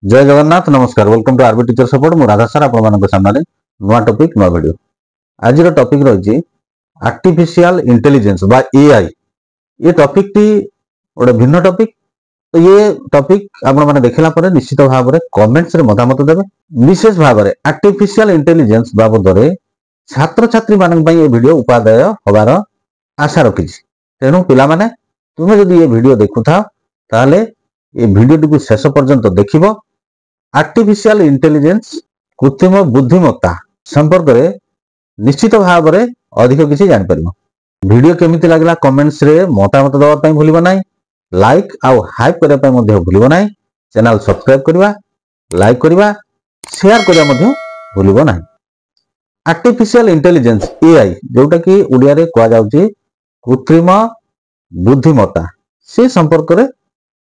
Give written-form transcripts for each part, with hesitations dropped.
जय जगन्नाथ नमस्कार welcome to RB teacher support मु राधा सर आपण सामने नुआ टॉपिक नुआ वीडियो आज टॉपिक रही आर्टिफिशियल इंटेलिजेंस बा एआई ये टॉपिक टी गोटे भिन्न टॉपिक तो ये टॉपिक आपण माने देखला परे निश्चित भाव में कमेंट्स रे मतामत देबे विशेष भाव में आर्टिफिशियल इंटेलिजेंस बाबद रे छात्र छात्री मानन पई ये वीडियो उपादेय होबार आशा रखी तेणु पिला माने तुमे जदि ये वीडियो देखुथा ताले ये वीडियो टी शेष पर्यंत देखिबो आर्टिफिशियल इंटेलिजेंस कृत्रिम बुद्धिमत्ता संपर्क में निश्चित भाव में अधिक किसी जान परिबो। वीडियो केमिति लागला कमेंट्स रे मतामत दवा पई भूलिबो नाही, लाइक आउ हाइप करबा पई मध्ये भूलिबो नाही, चैनल सब्सक्राइब करबा, लाइक करबा, शेयर करबा मध्ये भूलिबो नाही। आर्टिफिशियल इंटेलिजेंस एआई जोटा कि ओडिया रे कोआ जाउची कृत्रिम बुद्धिमत्ता से संपर्क में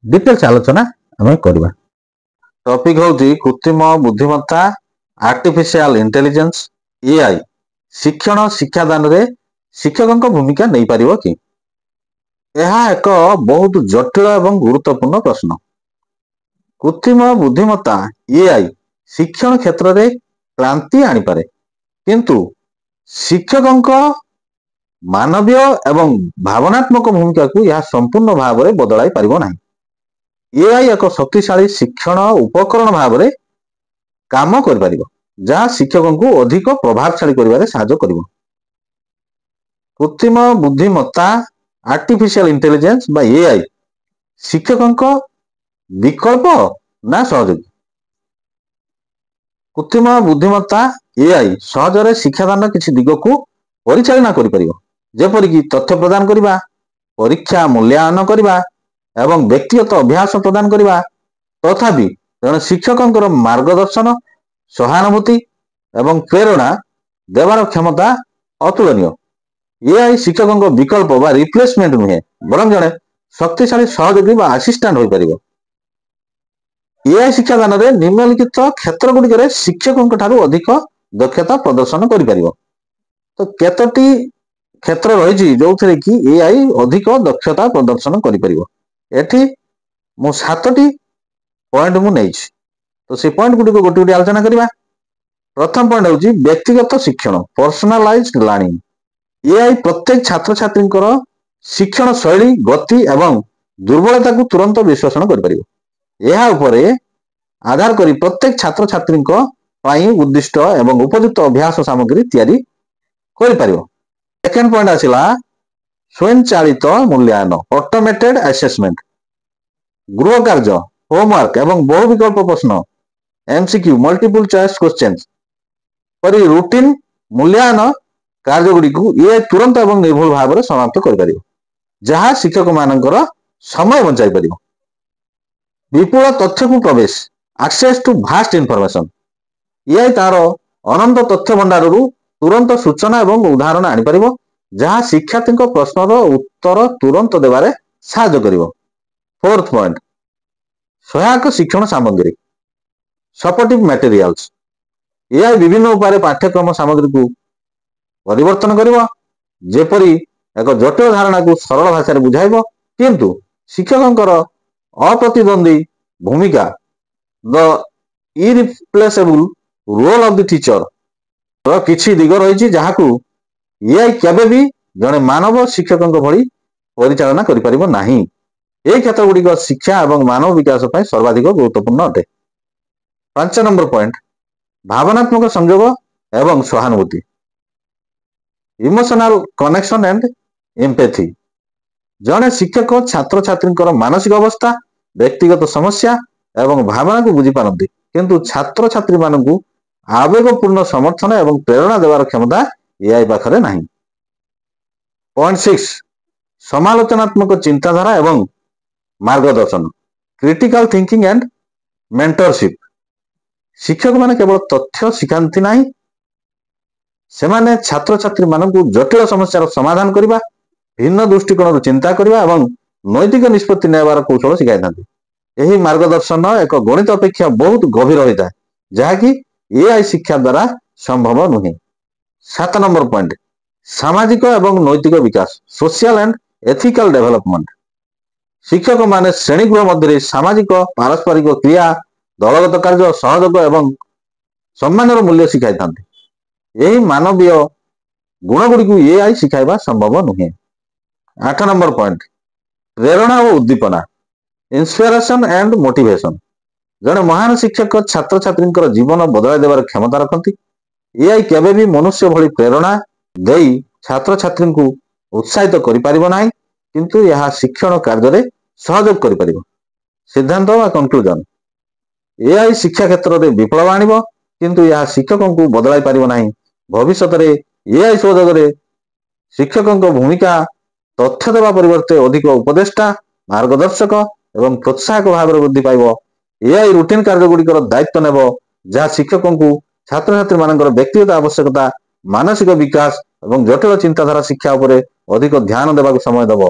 डिटेल्स आलोचना हमें करबा। टॉपिक होची कृत्रिम बुद्धिमत्ता आर्टिफिशियल इंटेलिजेंस एआई शिक्षण शिक्षादान रे शिक्षक भूमिका नहीं पारिबो कि यह एक बहुत जटिल एवं गुरुत्वपूर्ण प्रश्न। कृत्रिम बुद्धिमत्ता एआई शिक्षण क्षेत्र रे क्रांति आनी पारे किंतु शिक्षक मानवीय एवं भावनात्मक भूमिका को यह संपूर्ण भाव में बदलाई पारिबो नाही। एआई एक शक्तिशाली शिक्षण उपकरण भाव में काम कर जहाँ शिक्षक को अधिक प्रभावशाली कर साहाय्य करिवो। कृत्रिम बुद्धिमत्ता आर्टिफिशियल इंटेलिजेंस बा एआई शिक्षक विकल्प ना सहयोगी। कृत्रिम बुद्धिमत्ता एआई सहजरे शिक्षादान किसी दिग को परिचालना करिपरिबो जेपरिक तथ्य प्रदान करिबा, परीक्षा मूल्यांकन करिबा एवं व्यक्तिगत अभ्यास प्रदान करिबा तथापि जन शिक्षक मार्गदर्शन सहानुभूति एवं प्रेरणा देवार क्षमता अतुलनीय। एआई शिक्षक विकल्प बा रिप्लेसमेंट नुहे बरं जड़े शक्तिशाली सहयोगी बा असिस्टेंट हो पारिबो। एआई शिक्षादान रे निम्नलिखित क्षेत्र गुड़िक शिक्षक अधिक दक्षता प्रदर्शन कर पारिबो। तो केतोटी क्षेत्र रही जो थे कि एआई अधिक दक्षता प्रदर्शन कर पारिबो। एठी मु 7टी पॉइंट मु नहीं तो से पॉइंट गुडी को गोटी आलोचना करिबा। प्रथम पॉइंट होची व्यक्तिगत शिक्षण पर्सनलाइज्ड लर्निंग। एआई प्रत्येक छात्र छात्री शिक्षण शैली गति एवं दुर्बलता को तुरंत विश्लेषण कर पारिबो। यह उपरे आधार करी प्रत्येक छात्र छात्री पई उद्दिष्ट एवं उपयुक्त अभ्यास सामग्री तैयारी कर पारिबो। सेकंड पॉइंट आसिला स्वयंचालित मूल्यांकन ऑटोमेटेड असेसमेंट। गृह कार्य होमवर्क एवं बहु विकल्प प्रश्न एमसीक्यू मल्टीपल चॉइस क्वेश्चंस परि रूटीन मूल्यांकन कार्य गुडी को ये तुरंत एवं निर्भुल भाव में समाप्त कर पारिबो जहाँ शिक्षक मानकर समय बचाई पारिबो। विपुल तथ्य को प्रवेश access to vast information. AI तार अनंत तथ्य भंडार तुरंत सूचना एवं उदाहरण आनी पारिबो जहाँ शिक्षार्थी प्रश्नर उत्तर तुरंत देवारे साहाय्य करिवो। फोर्थ पॉइंट सहायक शिक्षण सामग्री सपोर्टिव मटेरियल्स। एआई विभिन्न उपाय पाठ्यक्रम सामग्री को परिवर्तन करिवो जेपरी एक जटिल धारणा को सरल भाषा रे बुझाइबो किंतु शिक्षकंकर अप्रतिद्वंदी भूमिका the irreplaceable role of the teacher रो किछि दिग रही जहाँ को एआई केबे भी जने मानव शिक्षक भली परिचालना करि परिबो नाही। ए क्षेत्र गुडी शिक्षा एवं मानव विकास पर सर्वाधिक गुरुत्वपूर्ण अटे। 5 नंबर पॉइंट भावनात्मक संयोग एवं सहानुभूति इमोशनल कनेक्शन एंड एम्पैथी। जने शिक्षक छात्र छात्री मानसिक अवस्था व्यक्तिगत समस्या एवं भावना को बुझी पारंती किंतु छात्र छात्री मानकु आवेगपूर्ण समर्थन एवं प्रेरणा देवार क्षमता एआई पाखरे नाही। पॉइंट 6 समालोचनात्मक चिंताधारा एवं मार्गदर्शन क्रिटिकल थिंकिंग एंड मेंटरशिप। शिक्षक माने केवल तथ्य शिखांती नाही से माने छात्र छात्री मानकु जटिल समस्या समाधान करिबा भिन्न दृष्टिकोण चिंता करिबा एवं नैतिक निष्पत्ति नेबार कौशल शिखाई थांती। एही मार्गदर्शन एक गणित अपेक्षा बहुत गभीर होता है जहाँकि एआई शिक्षा द्वारा संभव नुहे। 7 नंबर पॉइंट सामाजिक एवं नैतिक विकास सोशल एंड एथिकल डेवलपमेंट। शिक्षक माने श्रेणीगृह मध्य सामाजिक पारस्परिक क्रिया ଦଳଗତ କାର୍ଯ୍ୟ, ସହଯୋଗ ଏବଂ ସମ୍ମାନର ମୂଲ୍ୟ ଶିଖାଇଥାନ୍ତି। ଏହି ମାନବୀୟ ଗୁଣଗୁଡ଼ିକୁ ଏଆଇ ଶିଖାଇବା ସମ୍ଭବ ନୁହେଁ। 8 ନମ୍ବର ପଏଣ୍ଟ, ପ୍ରେରଣା ଓ ଉଦ୍ଦୀପନା, ଇନ୍ସପିରେସନ ଆଣ୍ଡ ମୋଟିଭେସନ। ଜଣେ ମହାନ ଶିକ୍ଷକ ଛାତ୍ରଛାତ୍ରୀଙ୍କର ଜୀବନ ବଦଳାଇ ଦେବାର କ୍ଷମତା ରଖନ୍ତି। ଏଆଇ କେବେ ବି ମନୁଷ୍ୟ ଭଳି ପ୍ରେରଣା ଦେଇ ଛାତ୍ରଛାତ୍ରୀଙ୍କୁ ଉତ୍ସାହିତ କରିପାରିବ ନାହିଁ, କିନ୍ତୁ ଏହା ଶିକ୍ଷଣ କାର୍ଯ୍ୟରେ ସହଯୋଗ କରିପାରିବ। ସିଦ୍ଧାନ୍ତ ବା କନକ୍ଲୁଜନ, ଏଆଇ ଶିକ୍ଷା କ୍ଷେତ୍ରରେ ବିପ୍ଳବ ଆଣିବ, କିନ୍ତୁ ଏହା ଶିକ୍ଷକଙ୍କୁ ବଦଳାଇ ପାରିବ ନାହିଁ। ଭବିଷ୍ୟତରେ ଏଆଇ ସହଯୋଗରେ ଶିକ୍ଷକଙ୍କ ଭୂମିକା ତଥ୍ୟ ଦେବା ପରିବର୍ତ୍ତେ ଅଧିକ ଉପଦେଷ୍ଟା, ମାର୍ଗଦର୍ଶକ ଏବଂ ପ୍ରୋତ୍ସାହକ ଭାବରେ ବୃଦ୍ଧି ପାଇବ। ଏଆଇ ରୁଟିନ କାର୍ଯ୍ୟଗୁଡ଼ିକର ଦାୟିତ୍ୱ ନେବ, ଯାହା ଶିକ୍ଷକଙ୍କୁ ଛାତ୍ରଛାତ୍ରୀମାନଙ୍କର ବ୍ୟକ୍ତିଗତ ଆବଶ୍ୟକତା, ମାନସିକ ବିକାଶ ଏବଂ ଜଟିଳ ଚିନ୍ତାଧାରା ଶିକ୍ଷା ଉପରେ ଅଧିକ ଧ୍ୟାନ ଦେବାକୁ ସମୟ ଦେବ।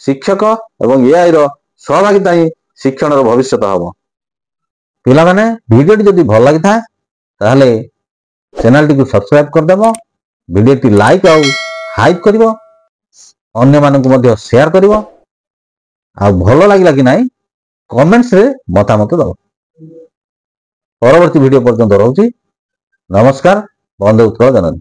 ଶିକ୍ଷକ ଏବଂ ଏଆଇର ସହଭାଗିତା ହିଁ ଶିକ୍ଷଣର ଭବିଷ୍ୟତ ହେବ। ପିଲାମାନେ, ଭିଡ଼ିଓଟି ଯଦି ଭଲ ଲାଗିଥାଏ ତାହେଲେ ଚ୍ୟାନେଲଟିକୁ ସବସ୍କ୍ରାଇବ କରିଦେବ, ଭିଡ଼ିଓଟି ଲାଇକ୍ ଆଉ ହାଇପ୍ କରିବ, ଅନ୍ୟମାନଙ୍କୁ ମଧ୍ୟ ସେୟାର କରିବ, ଆଉ ଭଲ ଲାଗିଲା କି ନାହିଁ କମେଣ୍ଟସରେ ମତାମତ ଦେବ। ପରବର୍ତ୍ତୀ ଭିଡ଼ିଓ ପର୍ଯ୍ୟନ୍ତ ରହୁଛି। ନମସ୍କାର। ବନ୍ଦେ ଉତ୍କଳ ଜନନୀ।